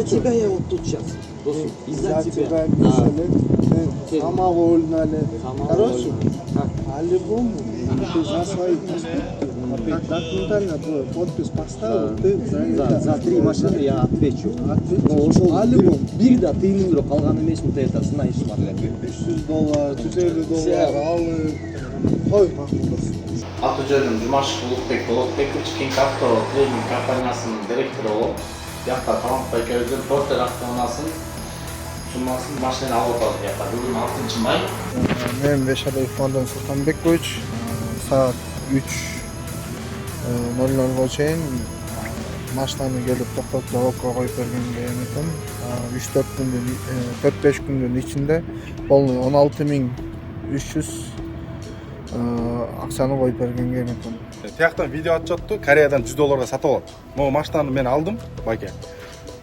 Из-за тебя я вот тут сейчас. Из-за тебя. Самовольно. Короче, по-любому ты за свои поступки документально подпись поставил, ты За 3 машины я отвечу. По-любому. Bir de тыйның жоқ қалған емеспін, ты это знаешь, Марлен. $300, $250 алып, қой мақұлдасын. Аты-жөнім Жұмашев Ұлықбек, Кичкенк авто тренинг компаниясының директоры болып, жақта Талантбай екеуміздің Портер автоунасын жұмасын машина алып отыр. Жақта бүгін 6 май. Мен Бешалиев Марлен Султанбекович, saat 3:00 чейин машинаны келип токтотуп залогко коюп бергенге эметем. 4-5 күндүн ичинде полный 16.300 акчаны коюп бергенге эметем. Тияктан видео отчетту Кореядан $100 сатып алат. Могу машинаны мен алдым, байке.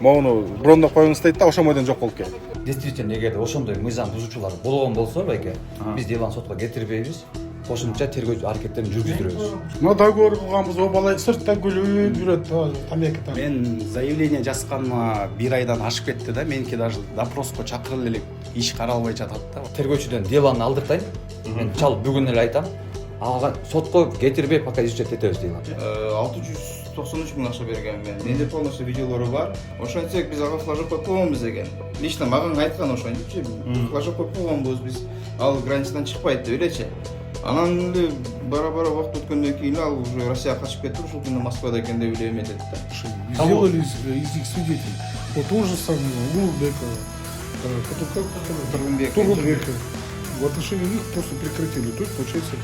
Могуну брондоп коюңуз дейт да, ошол бойдон жок болуп кетти. Действительно, эгерде ошондой мыйзам бузуучулар болгон болсо, байке, биз деланы сотко кетирбейбиз. Кошумча тергөө аракеттерин жүргүздүрөбүз. Но договор кылганбыз, о бала сыртта күлүп жүрөт, тамеки. Мен заявление жазганына 1 айдан ашып кетти да, меники даже допроско чакырылып элек иш каралбай жатат да. Тергөөчүдөн деланы алдыртайын. Мен чал бүгүн эле айтам. Алган сотко кетирбей пока изучать этебиз дейм. 693 миң акча берген мен. Менде полностью видеолору бар. Ошентсек биз ага флажок коюп койгонбуз деген. Лично мага айткан ошентипчи, флажок коюп койгонбуз биз. Ал границадан чыкпайт деп элечи. Анан эле бара-бара вакыт өткөндөн кийин ал уже Россияга качып кетип, ушул күндө Москвада экен деп эле эметет да. Сделали из них свидетелей. Вот то же самое Улубека, Турбека. В отношении них просто прекратили. То есть, получается,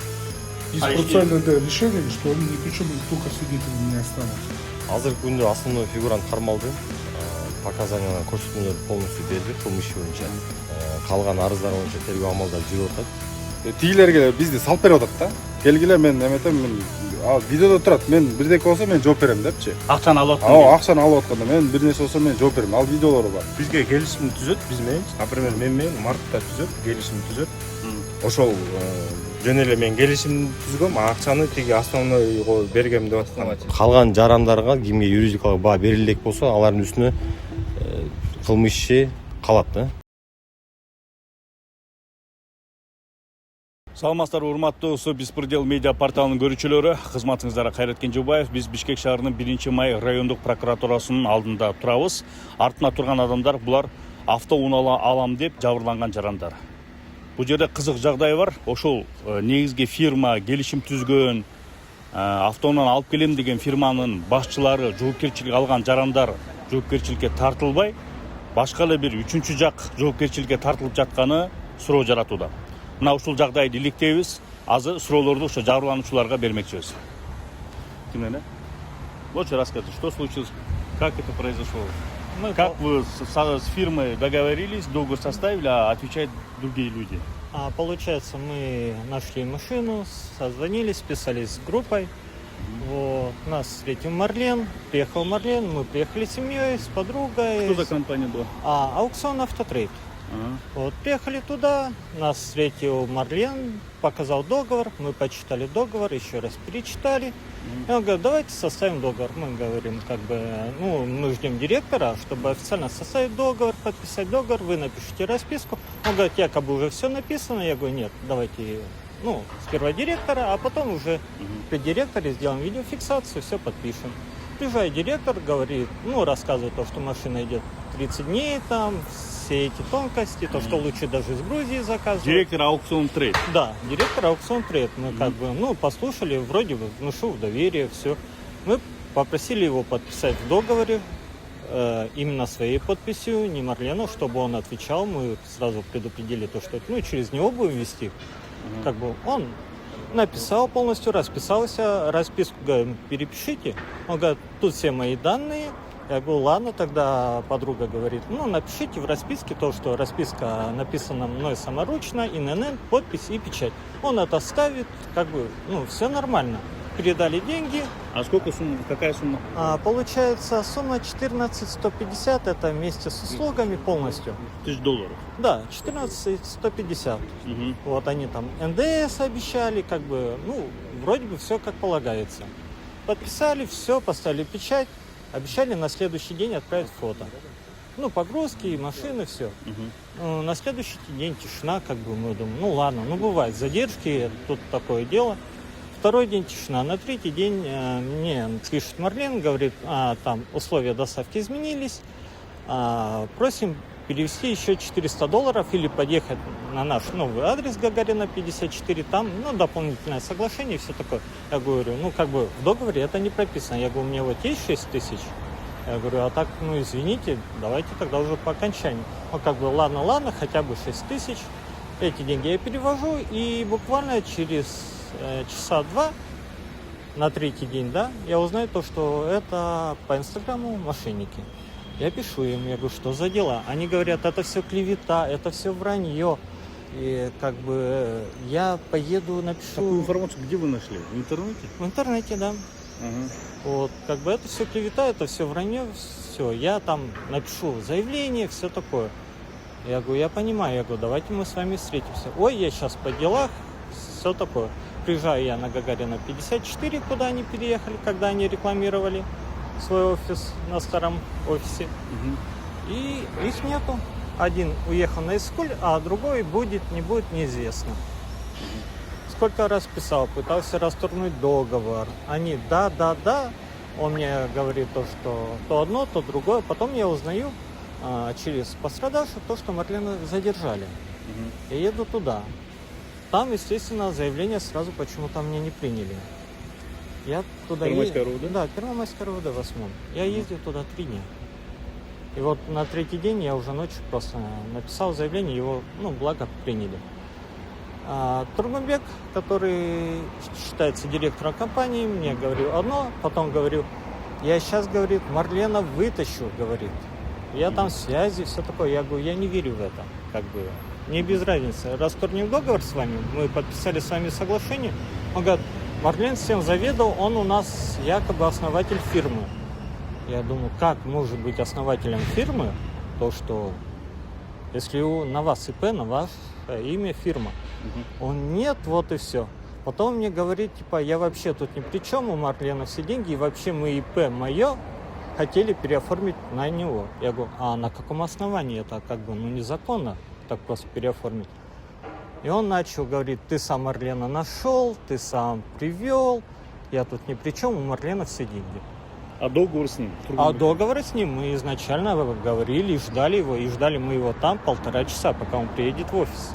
есть процессуальное решение, что они ни при чем, только свидетелями не останутся. Азыркы күндө основной фигурант кармалды. Показаниялар көрсөтмөлөр полностью берди, кылмыш иши боюнча. Калган арыздар боюнча тергөө амалдары жүрүп атат. Тийлерге бизди салып берип атат да. Келгиле мен эметем, мен видеодо турат, мен бирдеке болсо мен жооп берем депчи. Акчаны алып атканда. Акчаны алып атканда мен бир нерсе болсо мен жооп берем. Ал видеолору бар. Бизге келишим түзөт, биз менен, например, мен мартта түзөт, келишим түзөт. Ошол жөн эле мен келишим түзгөм, акчаны тиги основнойго бергем деп аткан. Калган жарандарга кимге юридикалык баа берилдек болсо, алардын үстүнө кылмыш иши калат да. Саламатсыздар, урматтуу Беспредел медиа порталынын көрүүчүлөрү, кызматыңыздарга Кайрат Кенжебаев. Биз Бишкек шаарынын 1-май райондук прокуратурасынын алдында турабыз. Артына турган адамдар булар автоунаа алам деп жабырланган жарандар. Бул жерде кызык жагдай бар. Ошол негизги фирма келишим түзгөн, автоунаа алып келем деген фирманын башчылары жоопкерчилик алган жарандар жоопкерчиликке тартылбай, башка эле бир үчүнчү жак жоопкерчиликке тартылып жатканы суроо жаратууда. Мына ушул жагдайды иликтейбиз. Азыр суроолорду ошо жабырлануучуларга бермекчибиз. Кимден? Лучше расскажи, что случилось, как это произошло? Как вы с фирмой договорились, договор составили, а отвечают другие люди? Получается, мы нашли машину, созвонились, списались с группой. Вот. Нас встретил Марлен, приехал Марлен, мы приехали с семьей, с подругой. Что за компания была? Аукцион Автотрейд. Вот, приехали туда, нас встретил Марлен, показал договор, мы почитали договор, еще раз перечитали. И он говорит, давайте составим договор. Мы говорим, мы ждем директора, чтобы официально составить договор, подписать договор, вы напишите расписку. Он говорит, якобы уже все написано. Я говорю, нет, давайте, сперва директора, а потом уже при директоре сделаем видеофиксацию, все подпишем. Приезжает директор, говорит, рассказывает то, что машина идет 30 дней, там, все эти тонкости, то, что лучше даже из Грузии заказывать. Директор Аукцион Трейд. Да, директор Аукцион Трейд. Мы послушали, вроде бы внушил в доверие, все. Мы попросили его подписать в договоре именно своей подписью, не Марлену, чтобы он отвечал. Мы сразу предупредили то, что через него будем вести. Он написал полностью, расписался, расписку говорим, перепишите. Он говорит, тут все мои данные. Я говорю, ладно, тогда подруга говорит, напишите в расписке то, что расписка написана мной саморучно, ИНН, подпись и печать. Он это ставит, все нормально. Передали деньги. А сколько сумма, какая сумма? Получается, сумма 14 150, это вместе с услугами полностью. $1000? Да, 14 150. Вот они там НДС обещали, вроде бы все как полагается. Подписали, все, поставили печать. Обещали на следующий день отправить фото. Ну, погрузки, машины, все. На следующий день тишина, как бы мы думаем, ну ладно, ну бывает задержки, тут такое дело. Второй день тишина, на третий день мне пишет Марлен, говорит, там условия доставки изменились, просим перевести еще $400 или подъехать на наш новый адрес Гагарина 54, там, ну, дополнительное соглашение и все такое. Я говорю, ну, как бы в договоре это не прописано. Я говорю, у меня вот есть 6 тысяч. Я говорю, а так, ну, извините, давайте тогда уже по окончанию. Ну, как бы, ладно, хотя бы 6 тысяч. Эти деньги я перевожу, и буквально через часа 2 на третий день, да, я узнаю то, что это по Инстаграму мошенники. Я пишу им, я говорю, что за дела? Они говорят, это все клевета, это все вранье. И как бы я поеду, напишу... Такую информацию где вы нашли? В интернете? В интернете, да. Вот, как бы это все клевета, это все вранье, все. Я там напишу заявление, все такое. Я говорю, я понимаю, я говорю, давайте мы с вами встретимся. Ой, я сейчас по делах, все такое. Приезжаю я на Гагарина 54, куда они переехали, когда они рекламировали свой офис на старом офисе. И их нету. Один уехал на Искуль, а другой будет, не будет, неизвестно. Сколько раз писал, пытался расторгнуть договор. Они да. Он мне говорит то, что то одно, то другое. Потом я узнаю через пострадавших то, что Марлена задержали. Я еду туда. Там, естественно, заявление сразу почему-то мне не приняли. Я туда Первомайская РУВД? Да, Первомайская РУВД в 8. Я ездил туда 3 дня. И вот на третий день я уже ночью просто написал заявление, его, ну, благо приняли. Тургумбек, который считается директором компании, мне говорил одно, потом говорил, я сейчас, говорит, Марлена вытащу, говорит. Я там связи, все такое. Я говорю, я не верю в это, как бы. Мне без разницы. Расторгнем договор с вами, мы подписали с вами соглашение. Он говорит, Марлен всем заведовал, он у нас якобы основатель фирмы. Я думаю, как может быть основателем фирмы то, что если на вас ИП, на ваше имя фирма. Он нет, вот и все. Потом мне говорит, типа, я вообще тут ни при чем, у Марлена все деньги, и вообще мы ИП мое хотели переоформить на него. Я говорю, а на каком основании это, как бы, ну, незаконно так просто переоформить. И он начал говорить, ты сам Марлена нашел, ты сам привел, я тут ни при чем, у Марлена все деньги. А договор с ним? А договор с ним мы изначально говорили и ждали его, и ждали мы его там 1,5 часа, пока он приедет в офис.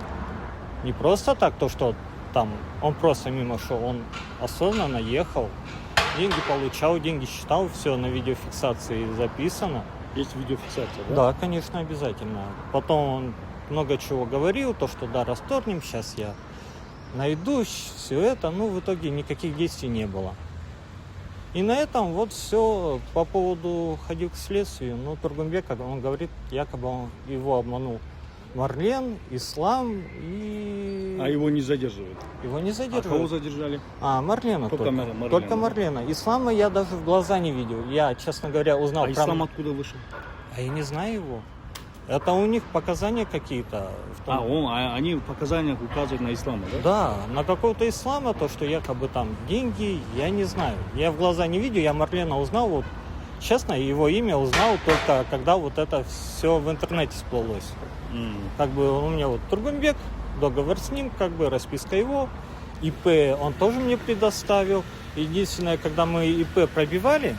Не просто так, то что там, он просто мимо шел, он осознанно ехал, деньги получал, деньги считал, все на видеофиксации записано. Есть видеофиксация, да? Да, конечно, обязательно. Потом он много чего говорил, то, что да, расторгнем, сейчас я найду все это, но в итоге никаких действий не было. И на этом вот все по поводу ходил к следствию. Но Тургумбек, он говорит, якобы он его обманул Марлен, Ислам и... А его не задерживают? Его не задерживают. А кого задержали? Марлена только. Марлена. Только Марлена. Ислама я даже в глаза не видел. Я, честно говоря, узнал... А Ислам откуда вышел? А я не знаю его. Это у них показания какие-то. Они в показаниях указывают на Ислама, да? Да, на какого-то Ислама, то, что якобы там деньги, я не знаю. Я в глаза не видел, я Марлена узнал, вот, честно, его имя узнал только, когда вот это все в интернете всплылось. Как бы у меня вот Тургумбек, договор с ним, как бы расписка его, ИП он тоже мне предоставил. Единственное, когда мы ИП пробивали,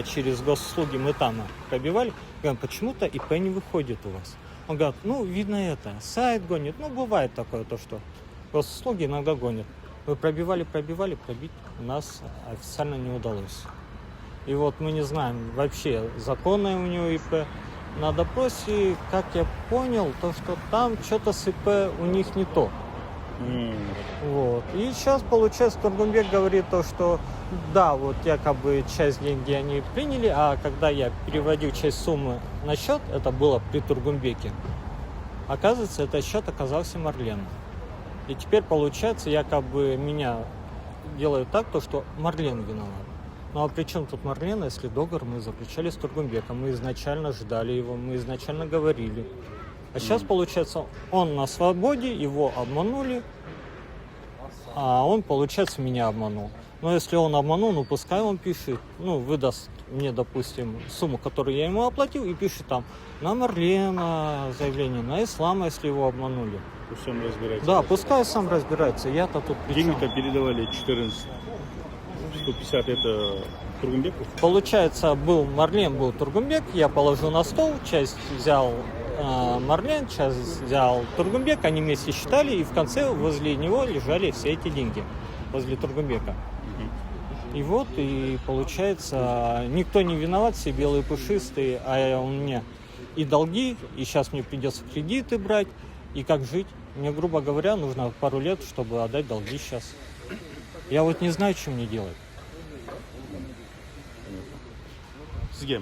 через госуслуги мы там пробивали, говорим, почему-то ИП не выходит у вас. Он говорит, ну, видно это, сайт гонит. Ну, бывает такое, то, что госуслуги иногда гонят. Мы пробивали, пробить у нас официально не удалось. И вот мы не знаем вообще, законное у него ИП. На допросе, как я понял, то, что там что-то с ИП у них не то. Вот. И сейчас, получается, Тургумбек говорит то, что да, вот якобы часть деньги они приняли, а когда я переводил часть суммы на счет, это было при Тургумбеке, оказывается, этот счет оказался Марленом. И теперь, получается, якобы меня делают так, то, что Марлен виноват. Ну а при чем тут Марлен, если договор мы заключали с Тургумбеком? Мы изначально ждали его, мы изначально говорили. А сейчас, получается, он на свободе, его обманули, а он, получается, меня обманул. Но если он обманул, ну пускай он пишет, ну выдаст мне, допустим, сумму, которую я ему оплатил, и пишет там на Марлена заявление, на Ислама, если его обманули. Пусть сам разбирается. Да, пускай сам разбирается, я-то тут при чем? Деньги-то передавали 14. 150 это Тургумбеков? Получается, Марлен был Тургумбек, я положил на стол, часть взял Марлен, часть взял Тургумбек, они вместе считали, и в конце возле него лежали все эти деньги, возле Тургумбека. И вот, и получается, никто не виноват, все белые пушистые, а у меня и долги, и сейчас мне придется кредиты брать, и как жить. Мне, грубо говоря, нужно пару лет, чтобы отдать долги сейчас. Я вот не знаю, что мне делать. Сізге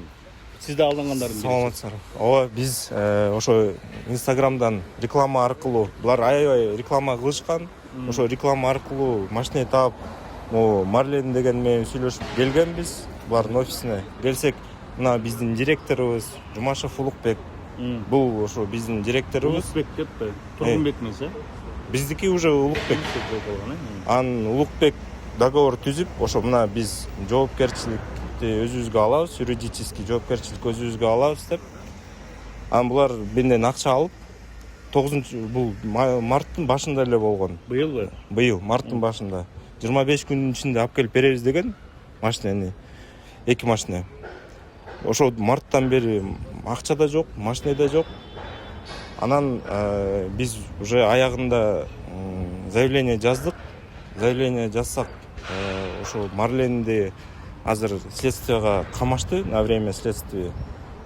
сізді алданғандардың Саламатсыздар. Ооба, биз ошо Инстаграмдан реклама аркылуу, булар аябай реклама кылышкан. Ошо реклама аркылуу машина таап, Марлен деген менен сүйлөшүп келгенбиз. Булардын офисине келсек, мына биздин директорубуз Жумашев Улукбек. Бул ошо биздин директорубуз. Улукбек деп Тургумбек эмес, э? Биздики уже Улукбек. Анан Улукбек договор түзүп, ошо мына биз жоопкерчиликти өзүбүзгө алабыз, юридический жоопкерчилик өзүбүзгө алабыз деп. Анан булар менден акча алып, 9-бул марттын башында эле болгон. Быйылбы? Быйыл марттын башында. 25 күндүн ичинде алып келип беребиз деген машинени. 2 машина. Ошо марттан бери акча да жок, машина да жок. Анан биз уже аягында заявление жаздык. Заявление жазсак, ошо Марленди азыр следствияга камашты на время следствия.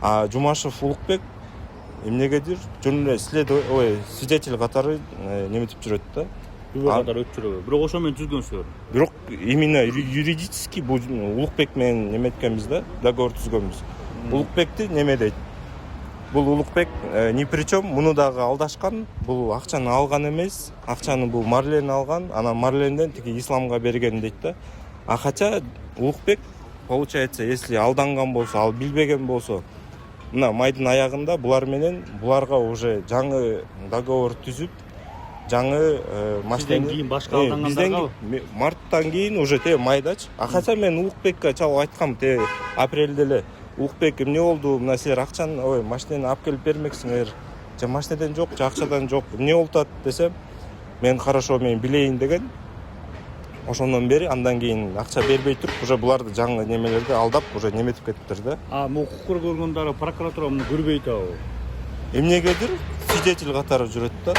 А Жумашев Улукбек эмнегедир жөн эле свидетель катары неметип жүрөт да. Күбө катары өтүп жүрөбү. Бирок ошо менен түзгөнсүздөр. Бирок именно юридически бул Улукбек менен неметкенбиз да, договор түзгөнбүз. Улукбекти неме дейт. Бул Улукбек ни при чем, муну дагы алдашкан. Бул акчаны алган эмес, акчаны бул Марлен алган, анан Марленден тиги Исламга берген дейт да. А хотя Улукбек, получается, если алданган болсо, ал билбеген болсо, мына майдын аягында булар менен буларга уже жаңы договор түзүп, жаңы машина кийин башка алдангандарга марттан кийин уже майдачы. А хотя мен Улукбекке чалып айткам апрелде эле. Улукбек эмне болду? Мына силер акчаны, машинени алып келип бермексиңер. Же машинеден жок, же акчадан жок. Эмне болуп атат десем, мен хорошо мен билейин деген. Ошондон бери андан кийин акча бербей туруп, уже буларды жаңы немелерди алдап, уже неметип кеттиптир да. Могу укук коргоо органдары прокуратура муну көрбөйт абы. Эмнегедир свидетель катары жүрөт да.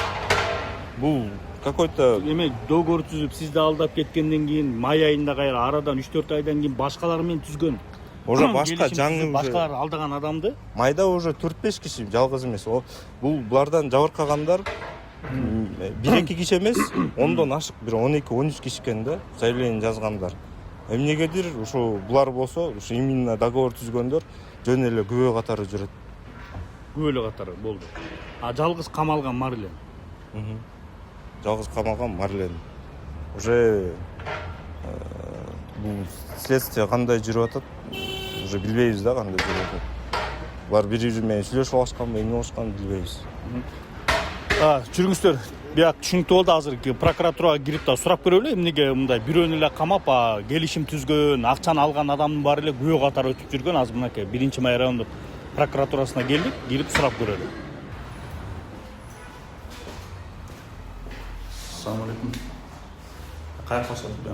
Бул какой-то эме договор түзүп, сизди алдап кеткенден кийин май айында кайра арадан 3-4 айдан кийин башкалар менен түзгөн. Уже башка жаңы башкалар алдаган адамды. Майда уже 4-5 киши, жалгыз эмес. Булардан жабыркагандар 1-2 киши эмес, 10дон ашык, бир 12-13 киши экен да, заявление жазгандар. Эмнегедир ошо булар болсо, ошо именно договор түзгөндөр жөн эле күбө катары жүрөт. Күбө эле катары болду. А жалгыз камалган Марлен. Жалгыз камалган Марлен. Уже бул следствие кандай жүрүп атат, уже билбейбиз да кандай жүрүп атат. Булар бири-бири менен сүйлөшүп алышканбы, эмне болушканын билбейбиз. Жүрүңүздөр. Бияк түшүнүктүү болду, азыр прокуратурага кирип да сурап көрөлү, эмнеге мындай бирөөнү эле камап, келишим түзгөн, акчаны алган адамдын баары эле күбө катары өтүп жүргөн. Азыр мынакей 1-май райондук прокуратурасына келдик, кирип сурап көрөлү. Assalamu alaikum. Кайрака сатып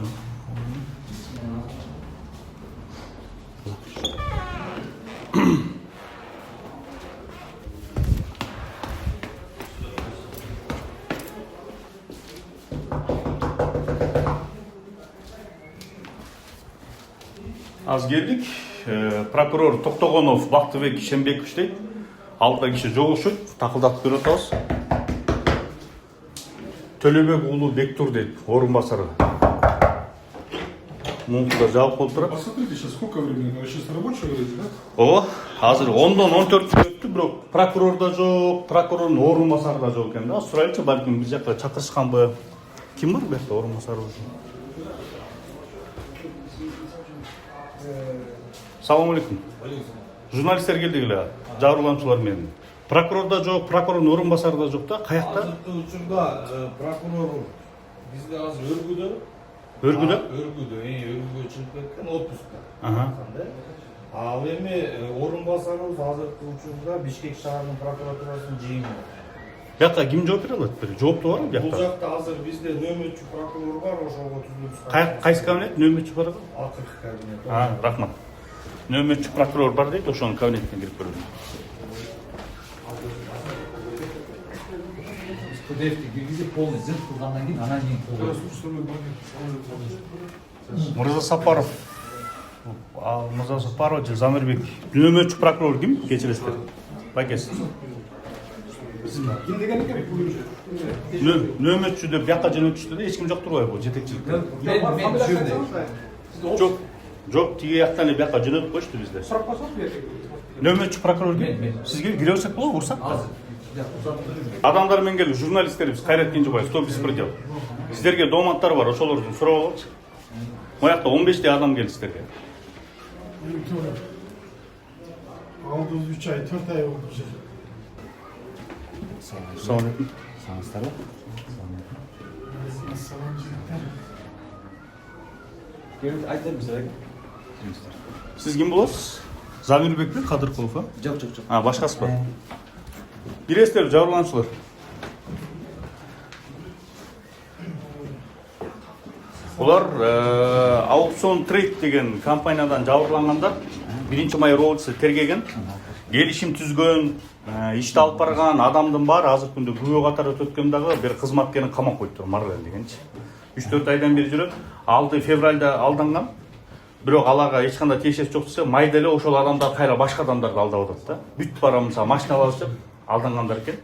Az geldik. Prokuror Toktogонов Бактыбек Шембекович дейт. Алдыда киши жолугушат, такылдатып берип атабыз. Төлөбек уулу Бектур дейт, орун басары. Мункуда жабык болуп турат. Посмотрите, сейчас сколько времени? Это сейчас рабочее время, да? Азыр 10дон 14 өттү, бирок прокурор да жок, прокурордун орун басары да жок экен да. Сурайлычы, балким биз жакка чакырышканбы? Ким бар бу жакта орун басары? Салам алейкум. Журналисттер келди эле, жабырлануучулар менен. Прокурор да жок, прокурордун орун басары да жок да. Каякта? Азыркы учурда прокурор бизде азыр өргүдө. Өргүдө? Өргүдө чыгып кеткен отпускта. Ал эми орун басарыбыз азыркы учурда Бишкек шаарынын прокуратурасынын жыйыны. Бияка ким жооп бере алат? Бир жооптуу барбы Бул биякта? жакта азыр бизде нөмөтчү прокурор бар, ошого түзүлүп Кайсы кабинет? Нөмөтчү бар? акыркы кабинет. Рахмат. Нөмөтчү прокурор бар дейт, ошонун кабинетине кирип көрдүм. ПДФти киргизип полный зынт кылгандан кийин анан кийин Мырза Сапаров. Мырза Сапаров же Замирбек. Нөмөтчү прокурор ким? Кечиресиздер. Байкес. Ким деген керек бул? Нөмөтчү деп бияка жөнөтүштү да эч ким жок турбайбы бул жетекчиликте? мен жүрдүм. Жок, тиги жактан эле бияка жөнөтүп коюшту бизде. Нөмөтчү прокурор ким? Сизге кире берсек болобу, урсак да? Адамдар менен келип, журналисттерибиз Кайрат Кенжебаев, Стоп беспредел. Сиздерге дооматтар бар, ошолордун сурап алчы. Моякта 15 адам келди сиздерге. Aldığımız 3 ay, 4 ay oldu. Салам алейкум. Саламатсыздарбы? Сиз ким болосуз? Замирбекпи, Кадыркулов, а? Жок. Башкасы бар. Биресиздер, жабырлануучулар. Булар Аукцион Трейд деген компаниядан жабырлангандар 1-май роодсы тергеген, келишим түзгөн, ишти алып барган адамдын баары азыркы күндө күбө катары өтүп өткөн дагы бир кызматкерин камап коюптур, Марлен дегенчи. 3-4 айдан бери жүрөт. Алды февралда алданган. Бирок аларга эч кандай тиешеси жок десе, майда эле ошол адамдар кайра башка адамдарды алдап атат да. Бүт барам мисалы машина алып деп алдангандар экен.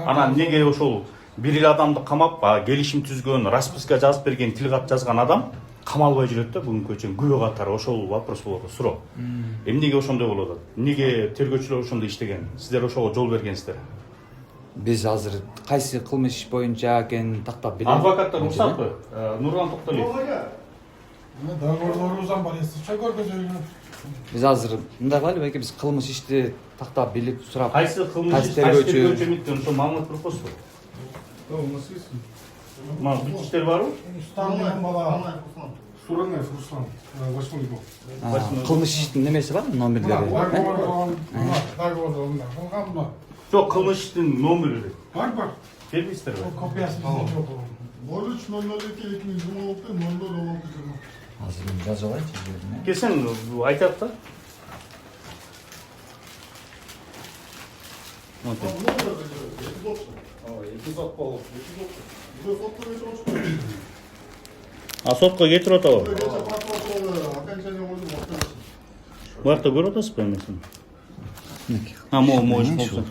Анан неге ошол бир эл адамды камап, келишим түзгөн, расписка жазып берген, тил кат жазган адам камалбай жүрөт да бүгүнкү чейин күбө катары ошол вопрос болот, суроо. Эмнеге ошондой болуп атат? Неге тергөөчүлөр ошондой иштеген? Сиздер ошого жол бергенсиздер. Биз азыр кайсы кылмыш иш боюнча экенин тактап билебиз. Адвокаттар уруксатпы? Нурлан Токтолиев. Договорlarımızdan var. Sıçra görmez. Биз азыр мындай кылайлы, байке биз кылмыш ишти тактап билип сурап. Кайсы кылмыш иш, кайсы тергөөчү эмиттен ошо маалымат берип коесузбу? Мына бүт иштер барбы? Stanlıy'ın bala. Суранев Руслан. 8 гол. Кылмыш иштин немеси бар, номерлери? Договорlarında. Bulgamda. Жок, кылмыш иштин номери. Var. Бербейсиздер O kopyasını yok. 13.02.2016 Азыр мен жазып алайынчы. Келсең айтат да. Сотко кетирип атабы? Буякта көрүп атасызбы эмесин? Могу болсо.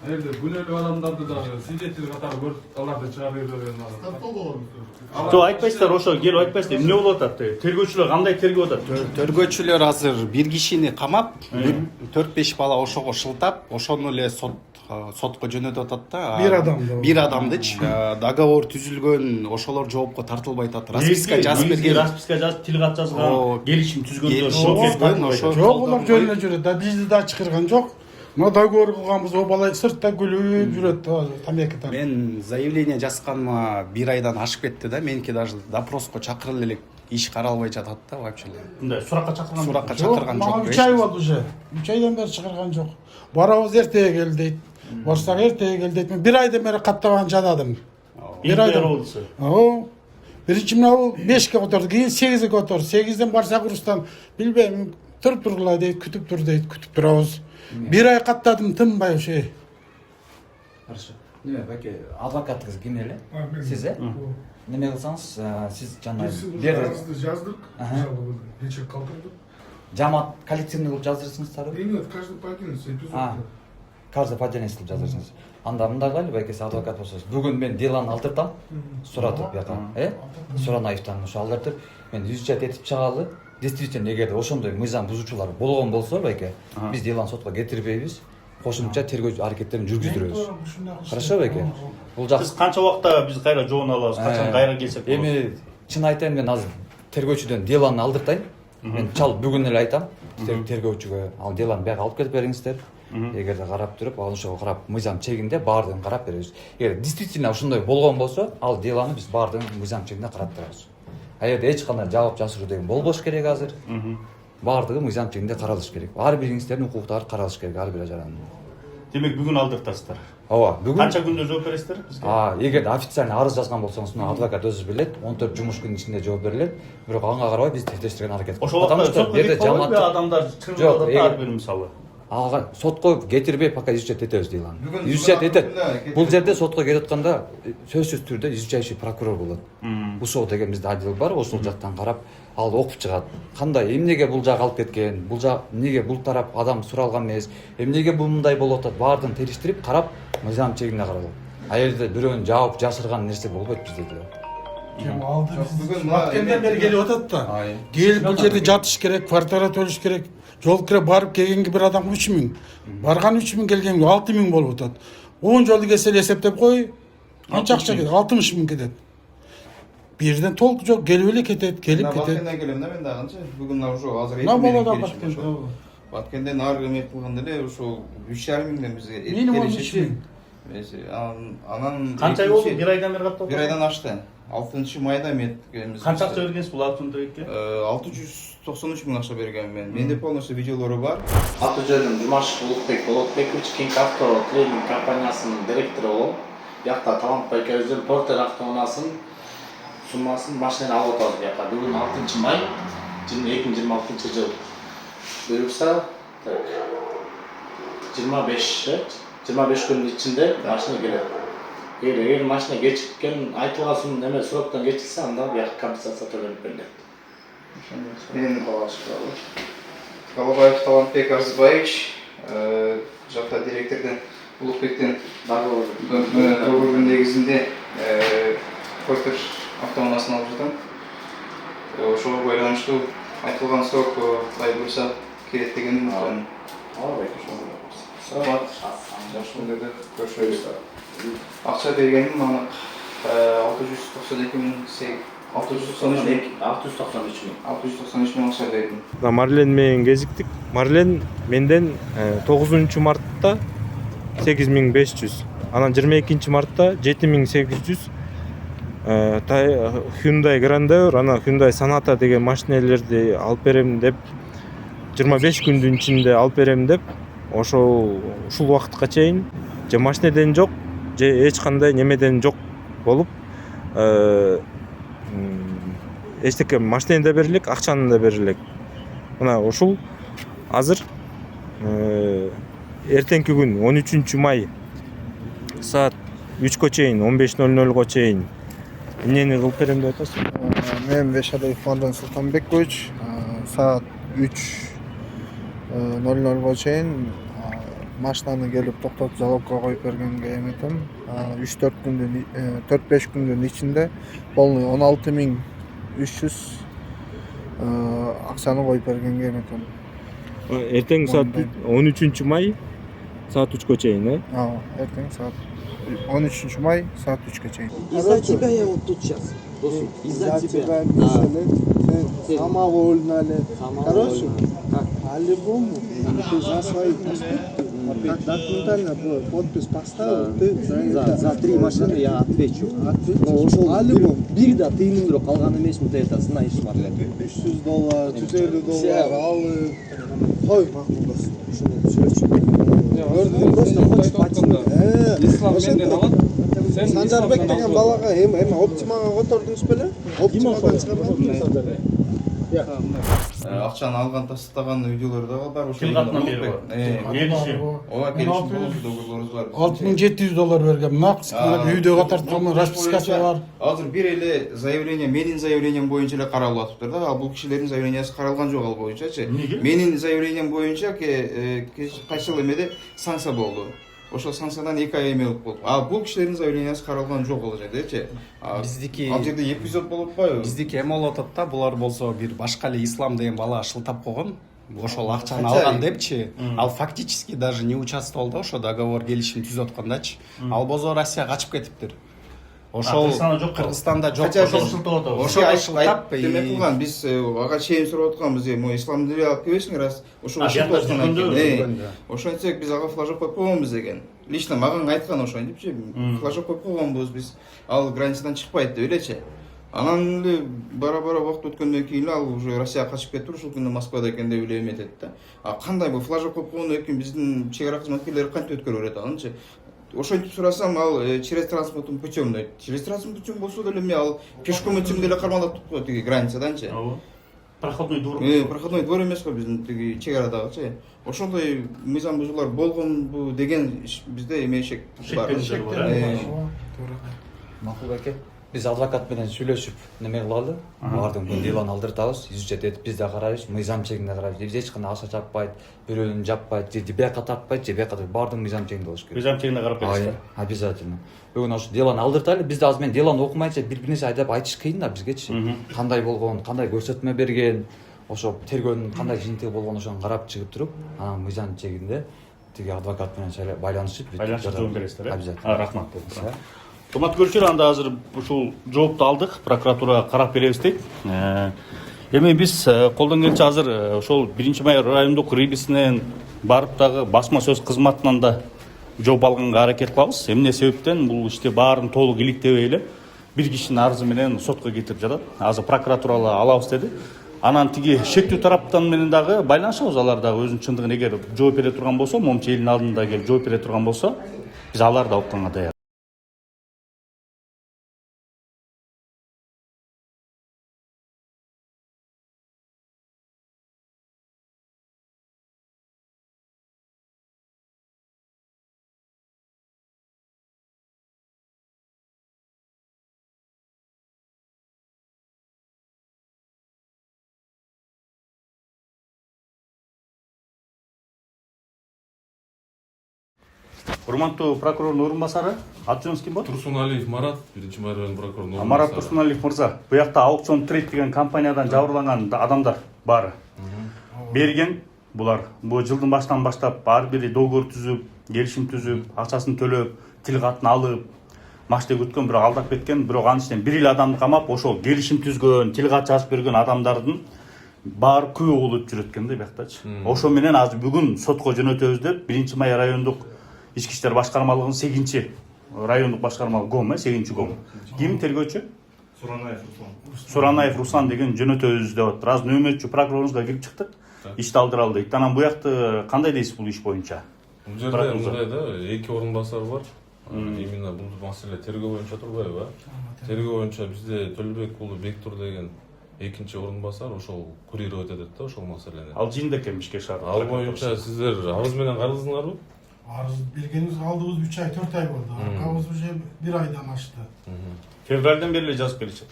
Эми күнөөлүү адамдарды да свидетель катары көрүп аларды чыгарып берген адам. Жок, айтпайсыздар, ошо келип айтпайсыздар. Эмне болуп атат? Тергөөчүлөр кандай тергөө атат? Тергөөчүлөр азыр бир кишини камап, 4-5 бала ошого шылтап, ошону эле сотко жөнөтүп атат да. Бир адамдычы договор түзүлгөн, ошолор жоопко тартылбай атат. Расписка жазып берген. Расписка жазып, тил кат жазган, келишим түзгөндөр. Жок, улар жөнүнө жүрөт. Да бизди да чакырган жок. Но договор кылганбыз, о бала сыртта күлүп жүрөт, тамеки тартып. Мен заявление жазганыма 1 айдан ашып кетти да, меники даже допроско чакырылып элек иш каралбай жатат да вообще. Мындай суракка чакырган. Суракка чакырган жок. 3 ай болду уже. 3 айдан бери чакырган жок. Барабыз эртеге кел дейт. Барсак эртеге кел дейт. Мен 1 айдан бери каттабан жададым. 1 айдан болду. Биринчи мына 5ке которду, кийин 8ге которду. 8ден барсак Рустам, билбейм, туруп тургула дейт, күтүп тур дейт, күтүп турабыз. 1 ай каттадым, тынбай ошо. Хорошо. Неме, байке, адвокатыңыз ким эле? Сиз, неме кылсаңыз, сиз жана жаздык. Нече калтырдык. Жамаат коллективный кылып жаздырсыңыздарбы? Нет, каждый по отдельности эпизод. Каждый по отдельности кылып жаздырсыңыз. Анда мындай кылайлы, байкеси адвокат болсоңуз. Бүгүн мен деланы алдыртам. Суратып бияка, Суранаевтан ошо алдыртып, мен изучать этип чыгалы. Действительно, эгерде ошондой мыйзам бузуучулар болгон болсо, байке, биз деланы сотко кетирбейбиз. Кошумча тергөө аракеттерин жүргүздүрөбүз. Хорошо, байке? Бул жак. Сиз канча убакта биз кайра жоон алабыз, качан кайра келсек болот? Эми чын айтайын, мен азыр тергөөчүдөн деланы алдыртайын. Мен чал бүгүн эле айтам тергөөчүгө, ал деланы бияка алып кетип бериңиздер. Эгерде карап туруп, ал ошого карап мыйзам чегинде баардыгын карап беребиз. Эгер действительно ошондой болгон болсо, ал деланы биз баардыгын мыйзам чегинде карап турабыз. Эгерде эч кандай жаап жасыруу деген болбош керек азыр. баардыгы мыйзам чегинде каралыш керек. Ар бириңиздердин укуктары каралыш керек ар бир жаранын. Демек бүгүн алдыртасыздар. Ооба, бүгүн Канча күндө жооп бересиздер бизге? Эгерде официально арыз жазган болсоңуз, адвокат өзү билет, 14 жумуш күнүнүн ичинде жооп берилет. Бирок ага карабай биз тектештирген аракет кылабыз. Ошол убакта сотко кетип калбайбы адамдар чыгып ар бир мисалы. Ага сотко кетирбей пока изучать этебиз дилан. Изучать этет. Бул жерде сотко кетип атканда сөзсүз түрдө изучающий прокурор болот. Усоо деген бизде отдел бар, ошол жактан карап, ал окуп чыгат. Кандай, эмнеге бул жак алып кеткен, бул жак эмнеге бул тарап адам суралган эмес, эмнеге бул мындай болуп атат, баардыгын териштирип карап, мыйзам чегине каралат. А жерде бирөөнүн жаап жашырган нерсе болбойт bizde деле. Бүгүн өткөндөн бери келип атат да. Келип бул жерде жатыш керек, квартира төлөш керек. Жол кире барып келгенге бир адам 3000. Барган 3000, келгенге 6000 болуп атат. 10 жолу келсе эсептеп кой. Канча акча кетет? 60 000 кетет. Бирден толку жок, келип эле кетет, келип кетет. Баткенден келем да мен дагынчы. Бүгүн ошо азыр На болот Баткенден. Баткенден ары эмет кылганда эле ошо 3,5 миңден бизге Минимум 3000. Анан Канча ай болду? Бир айдан бери каттап? Бир айдан ашты. 6 майда эметкенбиз. Канча акча бергенсиз бул автомобилге? 693 миң акча бергем мен. Менде полностью видеолору бар. Аты-жөнүм Жумашев Улукбек Болотбекович, King Auto тренинг компаниясынын директору болом. Биякта Талантбай экөөбүздүн Портер автоунаасынын суммасын машинени алып атабыз бияка. Бүгүн 6 май 2026 жыл. Буюрса 25 күнүн ичинде машина келет. Эгер машина кечиккен, айтылган сум неме сроктон кечиксе, анда бияка компенсация төлөнүп берилет. Мен Калабаев Талантбек Арзыбаевич, жакта директордун Улукбектен договордун негизинде Портер автоунаасын алып жатам. Ошого байланыштуу айтылган срок ай буюрса келет деген үмүттөнүм. Саламат. Жакшы күндөрдө көрүшөбүз. Акча бергеним анык 693 миң акча бердим. Марлен менен кезиктик. Марлен менден 9 мартта 8500, анан 22 мартта 7800 Hyundai Grandeur, ана Hyundai Sonata деген машинелерди алып берем деп 25 күндүн ичинде алып берем деп ушул убакытка чейин же машинеден жок, же эч кандай немеден жок болуп эчтеке машинени да берилек, акчаны да берилек. Мына ушул азыр эртеңки күн 13 май саат 3кө чейин, 15:00го чейин эмнени кылып берем деп атасыз? Мен Бешалиев Марлен Султанбекович, саат 3:00го чейин машинаны келип токтотуп залогко коюп бергенге эметем. 4-5 күндүн ичинде полный 16300 акчаны коюп бергенге эметем. Эртең саат 13 май саат 3кө чейин, эртең саат 13 май саат 3кө чейин. Из-за тебя я вот тут сейчас. Из-за тебя. Сама вольная. Короче, по-любому ты за свои поступки документально подпись поставил, ты За 3 машины я отвечу. Ошол бир да тыйынымдыраак калган эмесмин деп атасың, знаешь, Марлен. $300, $250 алып кой макулдасың. Көрдүң, просто хочешь починить. Ислам менден алат. Санжарбек деген балага эми оптимага котордуңуз беле? Оптимадан чыгарбадыңыз. Акчаны алган тастаган видеолор да бар. Ким катынан бери бар? Келишим. Ооба, келишим болду, договорубуз бар. $6700 берген. Нак үйдөгө тарткан распискасы бар. Азыр бир эле заявление, менин заявлением боюнча эле каралып атыптыр да. Ал бул кишилердин заявлениясы каралган жок ал боюнчачы. Менин заявлением боюнча кайсы эмеде санкция болду. Ошол санкциядан 2 ай эме болуп. Бул кишилердин заявлениясы каралган жок ал жердечи. Биздики ал жерде эпизод болуп атпайбы? Биздики эме болуп атат да, булар болсо бир башка эле Ислам деген бала шылтап койгон. Ошол акчаны алган депчи. Ал фактически даже не участвовал да, ошо договор келишим түзүп аткандачы. Ал болсо Россияга качып кетиптир. Ошол Кыргызстанда жок. Ошол шылтап эме кылган. Биз ага чейин сурап атканбыз, мо Исламды алып келбесиң раз. Ошол шылтап. Ошентсек биз ага флажок коюп койгонбуз деген. Лично мага айткан ошентипчи. Флажок коюп койгонбуз биз. Ал границадан чыкпайт деп элечи. Анан эле бара убакыт өткөндөн кийин ал уже Россияга качып кетип ушул күндө Москвада экен деп эле эметет да. А кандай бул флажок коюп койгондон кийин биздин чек ара кызматкерлери кантип өткөрүп берет анычы? Ошентип сурасам ал через транспортный путем дейт. Через транспортный путем болсо деле эми ал пешком өтсөм деле кармалап туруп коет тиги границаданчы. Проходной двор. Проходной двор эмес го биздин тиги чек арадагычы. Ошондой мыйзам бузуулар болгонбу деген бизде эмешек бар. Макул эке. Биз адвокат менен сүйлөшүп неме кылалы. Баардык делону алдыртабыз, изучать этип биз да карайбыз, мыйзам чегинде карайбыз. Биз эч кандай акча жаппайт, бирөөнү жаппайт, же бияка тартпайт, же бияка баардык мыйзам чегинде болуш керек. Мыйзам чегинде карап бересиздер. Обязательно. Бүгүн ошо делону алдыртайлы. Биз да азыр мен делону окумайча бир нерсе айдап айтыш кыйын да бизгечи. Кандай болгон, кандай көрсөтмө берген, ошо тергөөнүн кандай жыйынтыгы болгон ошону карап чыгып туруп, анан мыйзам чегинде тиги адвокат менен байланышып жооп бересиздер. Обязательно. Рахмат. Урматтуу көрүүчүлөр, анда азыр ушул жоопту алдык, прокуратурага карап беребиз дейт. Эми биз колдон келчи азыр ошол 1-май райондук рибисинен барып дагы басма сөз кызматынан да жооп алганга аракет кылабыз. Эмне себептен бул ишти баарын толук иликтебей эле бир кишинин арызы менен сотко кетип жатат. Азыр прокуратурага алабыз деди. Анан тиги шектүү тараптан менен дагы байланышабыз. Алар дагы өзүнүн чындыгын эгер жооп бере турган болсо, момчу элдин алдында келип жооп бере турган болсо, биз аларды алып калганга даяр. Урматтуу прокурордун орун басары, аты жөнүңүз ким болот? Турсуналиев Марат, 1-май район прокурорунун орун басары. Марат Турсуналиев мырза, буякта аукцион трейд деген компаниядан жабырланган адамдар бар. Берген булар бул жылдын башынан баштап ар бири договор түзүп, келишим түзүп, акчасын төлөп, тил катын алып, машина күткөн, бирок алдап кеткен, бирок анын ичинен 1 эл адамды камап, ошол келишим түзгөн, тил кат жазып берген адамдардын баары күбө болуп жүрөт экен да бияктачы. Ошо менен азыр бүгүн сотко жөнөтөбүз деп 1-май райондук Ички иштер башкармалыгынын 8 райондук башкармалык ГОМ, 8 ГОМ. Ким тергөөчү? Суранаев Руслан деген жөнөтөбүз деп атат. Аз нөмөтчү прокуроруңузга кирип чыктык. Ишти алдыралы дейт. Анан буякты кандай дейсиз бул иш боюнча? Бул жерде мындай да, 2 орун басар бар. Именно бул маселе тергөө боюнча турбайбы? Тергөө боюнча бизде Төлөбек уулу Бектур деген экинчи орун басар, ошол курировать этет да ошол маселени. Ал жыйында экен Бишкек шаарында. Ал боюнча сиздер арыз менен карадыңыздарбы? Арыз бергенimiz алдыбыз 3 ай 4 ай болду. Аркабыз уже 1 айдан ашты. Февралдан бери эле жазып келишет.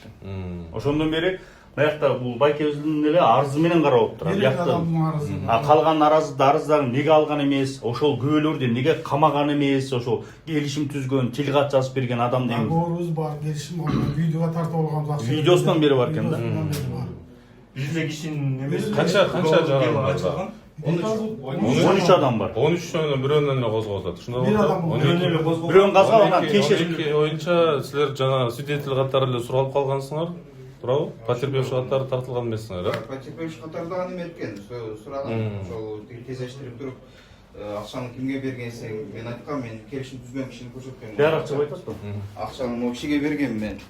Ошондон бери Баякта бул байкебиздин эле арызы менен карап отур. Биякта калган арыздарын неге алган эмес, ошол күбөлөрдү неге камаган эмес, ошол келишим түзгөн, тил кат жазып берген адам деген. Договорубуз бар, келишим алган, видеого тартып алганбыз акча. Видеосунан бери бар экен да. Бизде кишинин эмеси канча жаран 13 адам бар. 13-төн бирөөнөн эле козгоп атат. Ушундай болот. Бирөөнүн козгогон кешир боюнча силер жана свидетель катары эле суралып калгансыңар. Туурабы? Потерпевший катары тартылган эмессиңер, э? Потерпевший катары да эме эткен, сураган, ошол кезештирип туруп, акчаны кимге бергенсиң? Мен айткам, мен келишим түзгөн кишини көрсөткөм. Каяр акча айтасызбы? Акчаны могу кишиге бергем мен.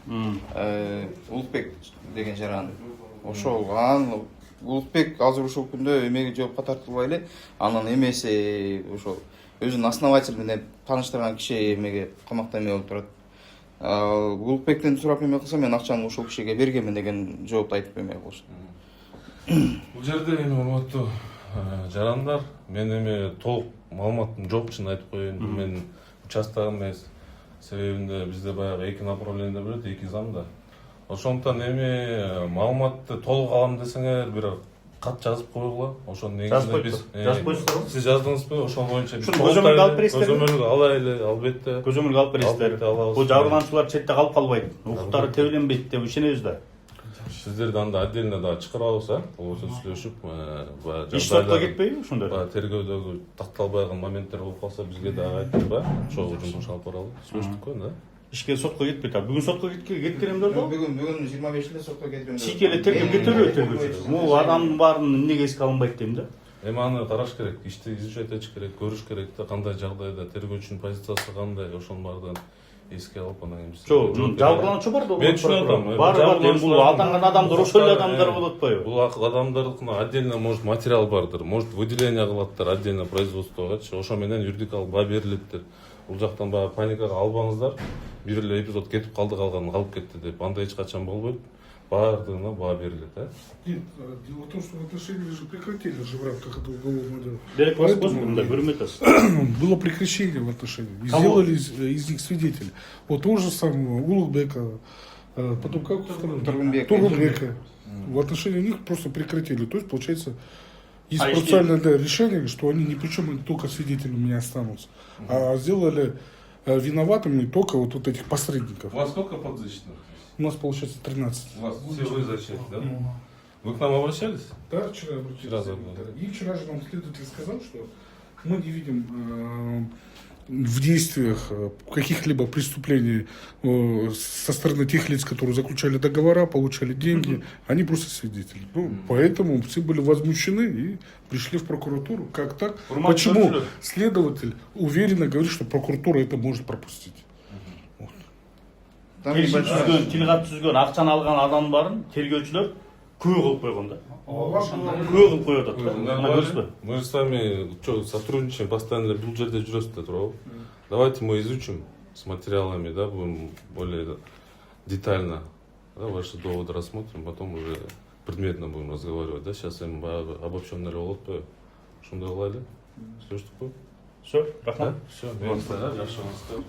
Улукбек деген жаран. Ошол анан Улукбек азыр ушул күндө эмеге жоопко тартылбай эле, анан эмеси ошол өзүнүн основатель менен тааныштырган киши эмеге камакта эме болуп турат. Улукбектен сурап эме кылсам, мен акчаны ошол кишиге бергенмин деген жоопту айтып эме кылышты. Бул жерде эми урматтуу жарандар, мен эми толук маалыматым жок, чын айтып коеюн. Бул менин участогум эмес. Себебинде бизде баягы 2 направлениеде берет, 2 замда. Ошондуктан эми маалыматты толук алам десеңер, бир кат жазып койгула. Ошонун негизинде биз жазып койсуздарбы? Сиз жаздыңызбы? Ошол боюнча биз көзөмөлгө алып бересиздерби? Көзөмөлгө алайлы, албетте. Көзөмөлгө алып бересиздер. Бул жабырлануучулар четте калып калбайт. Укуктары тебеленбейт деп ишенебиз да. Сиздерди анда отдельно да чакырабыз, болбосо сүйлөшүп, баягы иш сотко кетпейби ошондо? Баягы тергөөдөгү такталбайган моменттер болуп калса, бизге дагы айтып, ошол жумуш алып баралы. Сүйлөштүккү, да? Ишке сотко кетпейт. Бүгүн сотко кеткенемдер да? Бүгүн 25-inde сотко кетиремдер. Чийкеле тергөө кетирбейт. Могу адамдын баарын эмнеге эске алынбайт дейм да. Эми аны караш керек, ишти изучать этиш керек, көрүш керек да, кандай жагдайда тергөөчүнүн позициясы кандай, ошонун баардыгын эске алып анан кийин Жок, жабырлануучу бар да. Мен түшүнүп атам. Бар, бул атанган адамдар ошол эле адамдар болуп атпайбы? Бул адамдардыкына отдельно может материал бардыр, может выделение кылаттыр отдельно производствогачы, ошо менен юридикалык баа берилеттир. Бул жактан баягы паникага албаңыздар. Бир эле эпизод кетип калды, калганы калып кетти деп. Андай эч качан болбойт. Баардыгына баа берилет, а? Нет, дело в том, что в отношении же прекратили же в рамках этого уголовного дела. Дерек бар мында көрмөй атасыз. Было прекращение в отношении. И сделали из них свидетелей. Вот того же самого Улугбека, потом как Тургунбека. В отношении них просто прекратили. То есть, получается, есть процессуальное решение, что они ни при чем, они только свидетелями не останутся. А сделали виноватыми только вот этих посредников. У вас сколько подзащитных? У нас получается 13. У вас все вы защиты, да? Вы к нам обращались? Да, вчера обратились. И вчера же нам следователь сказал, что мы не видим в действиях каких-либо преступлений со стороны тех лиц, которые заключали договора, получали деньги. Они просто свидетели. Ну, поэтому все были возмущены и пришли в прокуратуру. Как так? Почему следователь уверенно говорит, что прокуратура это может пропустить? Тилгат түзгөн, акчаны алган адамдардын тергөөчүлөр күбө кылып койгон да. Күбө кылып коюп атат да. Мына көрсүзбү? Мы с вами сотрудничаем постоянно, бул жерде жүрөсүз да, туурабы? Давайте мы изучим с материалами, да, будем более детально, да, ваши доводы рассмотрим, потом уже предметно будем разговаривать, да. Сейчас эми баягы обобщенный болот атпайбы? Ошондой кылайлы. Сөзсүзбү? Все, рахмат. Все, жакшы болуңуздар.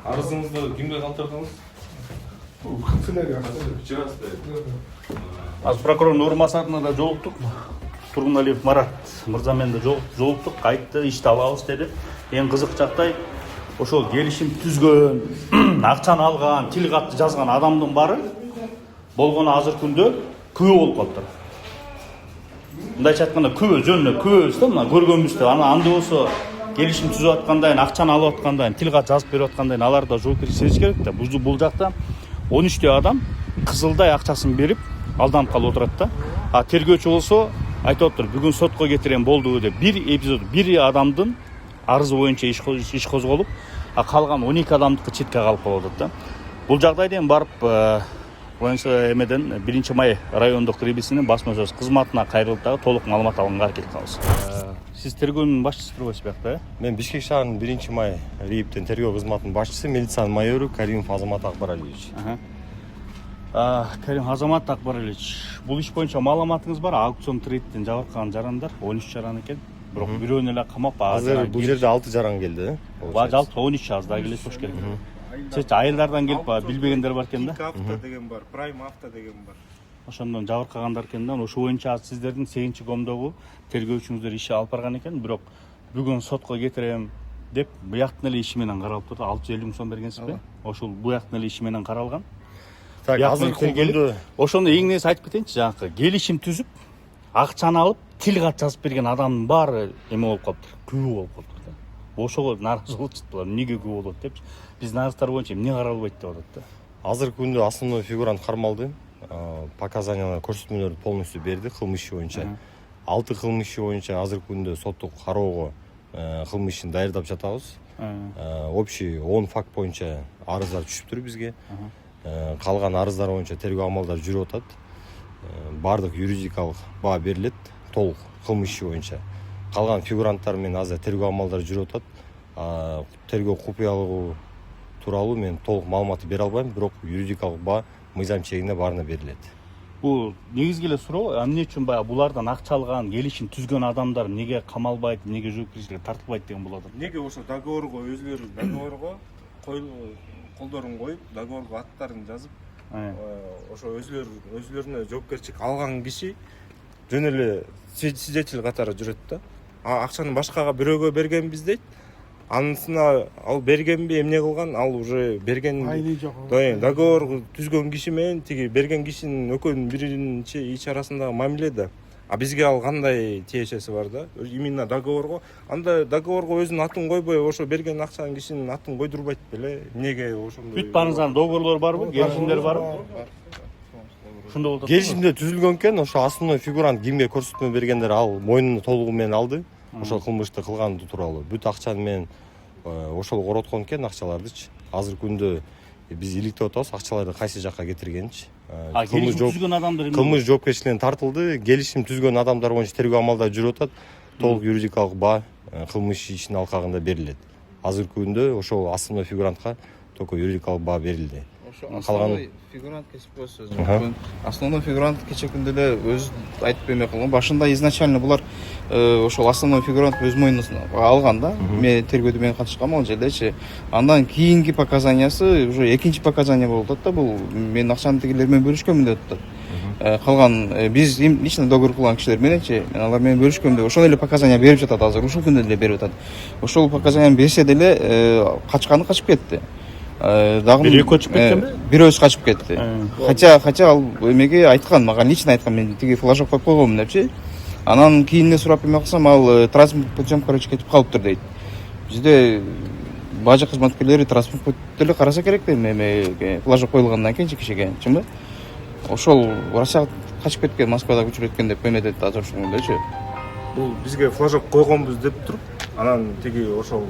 Арызыңызды кимге калтырдыңыз? В канцелярии. Вчера стоит. Азыр прокурордун орун басарына да жолуктук. Тургуналиев Марат мырза менен да жолуктук, айтты, ишти алабыз деди. Эң кызык жактай ошол келишим түзгөн, акчаны алган, тил катты жазган адамдын баары болгону азыркы күндө күбө болуп калыптыр. Мындайча айтканда күбө жөнүнө күбөбүз да, мына көргөнбүз да. Анда болсо келишим түзүп аткандан, акчаны алып аткандан, тил кат жазып берип аткандан алар да жоопкерчилик керек да. Бул жакта 13 адам кызылдай акчасын берип алданып калып отурат да. А тергөөчү болсо айтып отур, бүгүн сотко кетирем болду деп бир эпизод, бир адамдын арызы боюнча иш козголуп, а калган 12 адамдыкы четке калып калып атат да. Бул жагдайда эми барып боюнча эмеден 1 май райондук РИИБсинин басма сөз кызматына кайрылып дагы толук маалымат алганга аракет кылабыз. Сиз тергөөнүн башчысысызбы сиякты, э? Мен Бишкек шаарынын 1 май РИИБтин тергөө кызматынын башчысы, милициянын майору Каримов Азамат Акбаралиевич. Карим Азамат Акбаралиевич, бул иш боюнча маалыматыңыз бар? Аукцион трейдтен жабыркаган жарандар 13 жаран экен. Бирок бирөөнү эле камап, азыр бул жерде 6 жаран келди, жалпы 13 азда келет болуш керек. Чечи айылдардан келип билбегендер бар экен да. Авто деген бар, Prime авто деген бар. Ошондон жабыркагандар экен да. Ошо боюнча сиздердин 8-комдогу тергөөчүңүздөр иши алып барган экен, бирок бүгүн сотко кетирем деп буяктын эле иши менен каралып турду. 650 миң сом бергенсизби? Ошол буяктын эле иши менен каралган. Так, азыр келди. Ошону эң нерсе айтып кетейинчи, жанакы келишим түзүп, акчаны алып, тил кат жазып берген адамдын баары эме болуп калыптыр, күбө болуп калыптыр да. Ошого нааразы болуп чыктылар, эмнеге күбө болот депчи. Биздин арыздар боюнча эмне каралбайт деп атат да. Азыркы күндө основной фигурант кармалды. Показанияны көрсөтмөлөрдү полностью берди кылмыш иши боюнча. 6 кылмыш иши боюнча азыркы күндө соттук кароого кылмыш ишин даярдап жатабыз. Общий 10 факт боюнча арыздар түшүптүр бизге. Калган арыздар боюнча тергөө амалдары жүрүп атат. Бардык юридикалык баа берилет, толук кылмыш иши боюнча. Калган фигуранттар менен азыр тергөө амалдары жүрүп атат. Тергөө купуялыгы тууралуу мен толук маалымат бере албайм, бирок юридикалык баа мыйзам чегинде баарына берилет. Бул негизги эле суроо, эмне үчүн баягы булардан акча алган, келишим түзгөн адамдар неге камалбайт, неге жоопкерчиликке тартылбайт деген болот. Неге ошо договорго өзлөрү договорго колдорун коюп, договорго аттарын жазып, ошо өзлөрүнө жоопкерчилик алган киши жөн эле свидетель катары жүрөт да. Акчаны башкага бирөөгө бергенбиз дейт. Анысына ал бергенби, эмне кылган, ал уже берген договор түзгөн киши менен тиги берген кишинин экөөнүн биринчи ич арасындагы мамиле да. А бизге ал кандай тиешеси бар да? Именно договорго. Анда договорго өзүнүн атын койбой, ошо берген акчанын кишинин атын койдурбайт беле? Эмнеге ошондой? Бүт баарыңыздын договорлор барбы? Келишимдер барбы? Ошондой болот. Келишимде түзүлгөн экен, ошо основной фигурант кимге көрсөтмө бергендер ал мойнуна толугу менен алды. Ошол кылмышты кылган тууралуу бүт акчаны менен ошол короткон экен акчалардычы. азыркы күндө биз иликтеп атабыз акчаларды кайсы жакка кетиргенинчи. Келишим түзгөн адамдар эмне? Кылмыш жоопкерчилигине тартылды. Келишим түзгөн адамдар боюнча тергөө амалдары жүрүп атат. Толук юридикалык баа кылмыш ишинин алкагында берилет. Азыркы күндө ошол основной фигурантка только юридикалык баа берилди. Основной фигурант кесип коесуз. Основной фигурант кече күндө эле өзү айтып эме кылган. Башында изначально булар ошол основной фигурант өз мойнуна алган да. Мен тергөөдө мен катышкам ал жердечи. Андан кийинки показаниясы уже экинчи показания болуп атат да. Бул мен акчаны тигилер менен бөлүшкөнмүн деп атат. Калган биз лично договор кылган кишилер мененчи мен алар менен бөлүшкөм деп ошол эле показания берип жатат азыр. Ушул күндө эле берип атат. Ошол показанияны берсе деле качканы качып кетти. Дагы Бир экөө чыгып кеткенби? Бир өзү качып кетти. Хотя ал эмеге айткан, мага лично айткан, мен тиги флажок коюп койгонмун депчи. Анан кийинне сурап эме кылсам, ал транспорт путем кетип калыптыр дейт. Бизде бажы кызматкерлери транспорт путем деле караса керек да эме флажок коюлгандан кийинчи кишиге, чынбы? Ошол Россияга качып кеткен, Москвада күчүрүп кеткен деп эметет азыр ушундайчы. Бул бизге флажок койгонбуз деп туруп, анан тиги ошол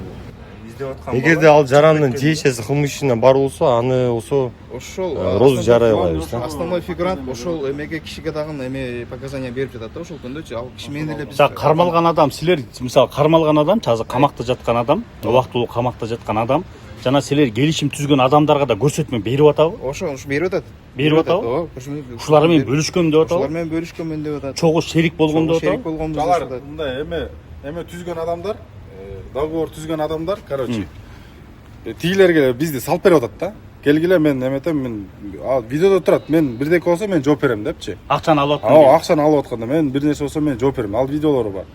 эгерде ал жарандын тиешеси кылмыш ишине бар болсо, аны болсо ошол розу жарай алабыз да. Основной фигурант ошол эмеге кишиге дагы эме показания берип жатат да ошол күндөчү. Ал киши менен эле биз Кармалган адам, силер мисалы кармалган адам, азыр камакта жаткан адам, убактылуу камакта жаткан адам, жана силер келишим түзгөн адамдарга да көрсөтмө берип атабы? Ошо берип атат. Берип атабы? Ушулар менен бөлүшкөм деп атабы? Ушулар менен бөлүшкөмүн деп атат. Чогуу шерик болгон деп атабы? Шерик болгонбуз деп Алар атат. мындай эме түзгөн адамдар, договор түзгөн адамдар, короче, тигилерге бизди салып берип атат да. Келгиле мен эметем, мен видеодо турат, мен бирдеке болсо мен жооп берем депчи. Акчаны алып атканда. Акчаны алып атканда мен бир нерсе болсо мен жооп берем. Ал видеолору бар.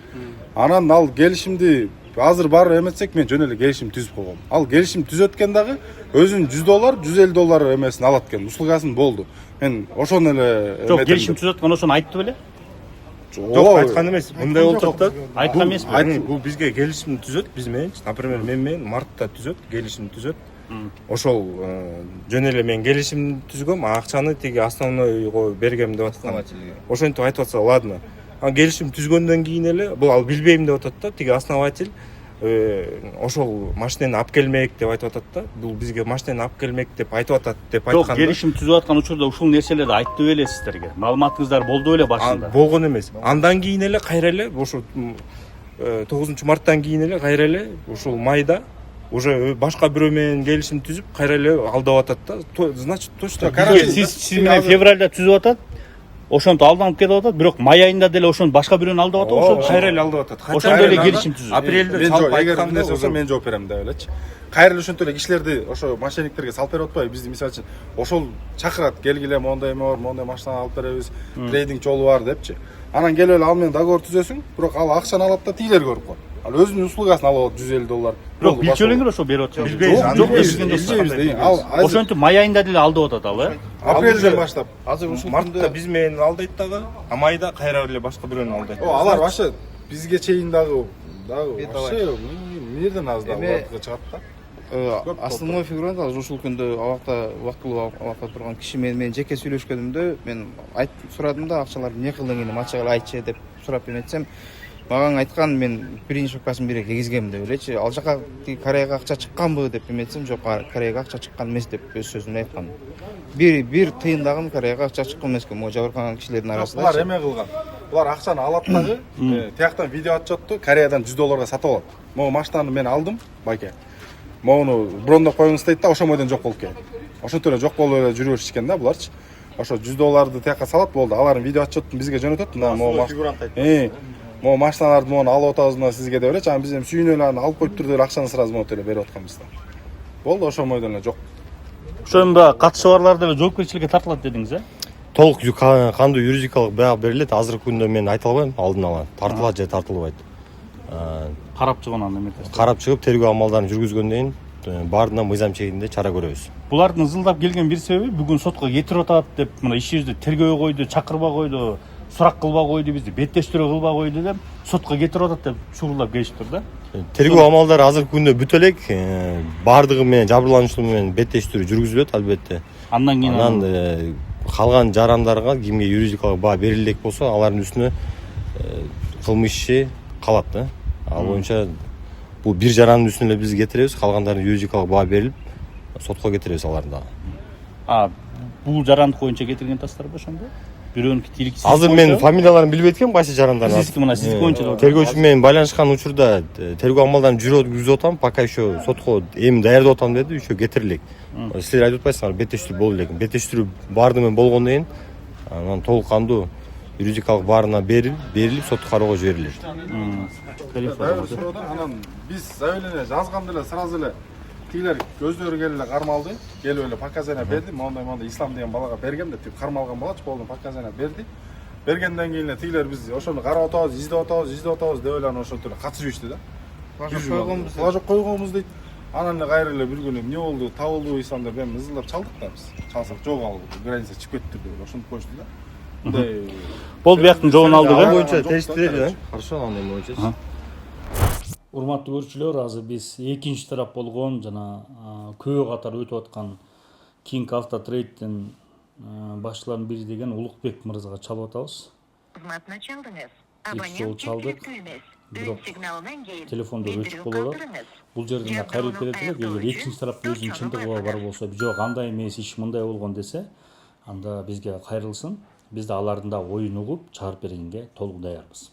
Анан ал келишимди азыр барып эметсек мен жөн эле келишим түзүп койгом. Ал келишим түзөткөн дагы өзүнүн $100, $150 эмесин алат экен. Услугасын болду. Мен ошону эле Жок, келишим түзөткөн ошону айтты беле? Жок, айткан эмес. Мындай болуп атат да. Айткан эмеспи? Бул бизге келишим түзөт, биз менен, например, мен менен мартта түзөт, келишим түзөт. Ошол жөн эле мен келишим түзгөм, акчаны тиги основнойго бергем деп аткан. Ошентип айтып атса, ладно. Келишим түзгөндөн кийин эле бул ал билбейм деп атат да. Тиги основатель ошол машинени алып келмек деп айтып атат да. Бул бизге машинени алып келмек деп айтып атат деп айткан. Жок, келишим түзүп аткан учурда ушул нерселерди айтты беле сиздерге? Маалыматыңыздар болду беле башында? Болгон эмес. Андан кийин эле кайра эле ошо 9 марттан кийин эле кайра эле ушул майда уже башка бирөө менен келишим түзүп кайра эле алдап атат да. Значит, точно. Сиз менен февралда түзүп атат. Ошонтип алданып кетип атат, бирок май айында деле ошону башка бирөөнү алдап атат, ошо кайра эле алдап атат. Ошондой эле келишим түзүп. Апрелде мен салып эгер айтканда нерсе болсо мен жооп берем деп элечи. Кайра эле ошентип эле кишилерди ошо мошенниктерге салып берип атпайбы? Бизди мисалы үчүн ошол чакырат, келгиле, моундай эме бар, моундай машина алып беребиз, трейдинг жолу бар депчи. Анан келип эле ал менен договор түзөсүң, бирок ал акчаны алат да тигилер көрүп коет. Ал өзүнүн услугасын алып алат $150. Бирок билчүлөңөр ошо берип атат. Билбейбиз. Ал Ошентип май айында деле алдап атат ал, апрелден баштап. Азыр ушул Мартта биз менен алдайт дагы, майда кайра эле башка бирөөнү алдайт. Алар вообще бизге чейин дагы вообще мирден аз дагы чыгат да. Основной фигурант азыр ушул күндө абакта убактылуу абакта турган киши менен жеке сүйлөшкөнүмдө мен сурадым да, акчаларды эмне кылдың, мачыгалы айтчы деп сурап эметсем, мага айткан, мен биринчи шопкасын бирге кигизгем деп элечи. Ал жака Кореяга акча чыкканбы деп эметсем, жок, Кореяга акча чыккан эмес деп өз сөзүндө айткан. Бир тыйын дагы Кореяга акча чыккан эмес экен, могу жабыркаган кишилердин арасында. Булар эме кылган. Булар акчаны алат дагы, тияктан видео отчетту Кореядан $100 сатып алат. Могу машинаны мен алдым, байке. Могуну брондоп коюңуз дейт да, ошол бойдон жок болуп кетти. Ошентип эле жок болуп эле жүрүп ишкен да буларчы. Ошо $100 тиякка салат, болду. Алардын видео отчетун бизге жөнөтөт. Могу машиналарды мону алып атабыз мына сизге деп элечи. Анан биз эми сүйүнүп эле аны алып коюп туруп эле акчаны сразу монтип эле берип атканбыз да. Болду, ошол бойдон эле жок. Ошондо катышы барлар деле жоопкерчиликке тартылат дедиңиз, Толук кандуу юридикалык баа берилет. Азыркы күндө мен айта албайм алдын ала тартылат же тартылбайт. Карап чыгып анан эметесиз. Карап чыгып тергөө амалдарын жүргүзгөндөн кийин баарына мыйзам чегинде чара көрөбүз. Булардын ызылдап келген бир себеби бүгүн сотко кетирип атат деп, мына ишибизди тергөө койду, чакырбай койду, сурак кылбай койду, бизди беттештирүү кылбай койду деп сотко кетирип атат деп шугулдап келишиптир да. Тергөө амалдары азыркы күндө бүтө элек, баардыгы менен жабырлануучулар менен беттештирүү жүргүзүлөт албетте. Андан кийин калган жарандарга кимге юридикалык баа берилдек болсо, алардын үстүнө кылмыш иши калат да. Ал боюнча бул бир жарандын үстүнө эле биз кетиребиз, калгандардын юридикалык баа берилип, сотко кетиребиз аларды дагы. Бул жарандык боюнча кетирген тастар ошондо? Бирөөнүкү тилик. Азыр мен фамилияларын билбей эткем, кайсы жарандар. Сиздики мына сиздики боюнча. Тергөөчү менен байланышкан учурда тергөө амалдарын жүргүзүп атам, пока еще сотко эми даярдап атам деди, еще кетирилек. Силер айтып атпайсыңар, беттештирүү болду экен. Беттештирүү баардыгы менен болгондон кийин анан толук кандуу юридикалык баарына берилип сотко кароого жиберилет. Анан биз заявление жазганда эле сразу эле тигилер көздөрү келип эле кармалды, келип эле показания берди. Мондай ислам деген балага бергем деп кармалган балачы болду, показания берди. Бергенден кийин эле тигилер биз ошону карап атабыз, издеп атабыз деп эле анан ошентип эле катышып ичти да. Флажок койгонбуз дейт. Анан эле кайра эле бир күнү эмне болду, табылдыбы ислам деп эми ызылдап чалдык да биз. Чалсак жок ал граница чыгып кетти деп ошентип коюшту да. Болду, бияктын жолун алдык э. Боюнча тештирели, хорошо, андай боюнча. Урматтуу көрүүчүлөр, азыр биз экинчи тарап болгон жана көбү катар өтүп аткан King Auto Trade'дин башчыларынын бири деген Улукбек мырзага чалып атабыз. Эки жолу чалдык. Бирок телефондор өчүк болуп атат. Бул жерден кайрылып келет элек, эгер экинчи тарап өзүнүн чындыгы бар болсо, жок андай эмес, иш мындай болгон десе, анда бизге кайрылсын. Биз да алардын да оюн угуп чыгарып бергенге толук даярбыз.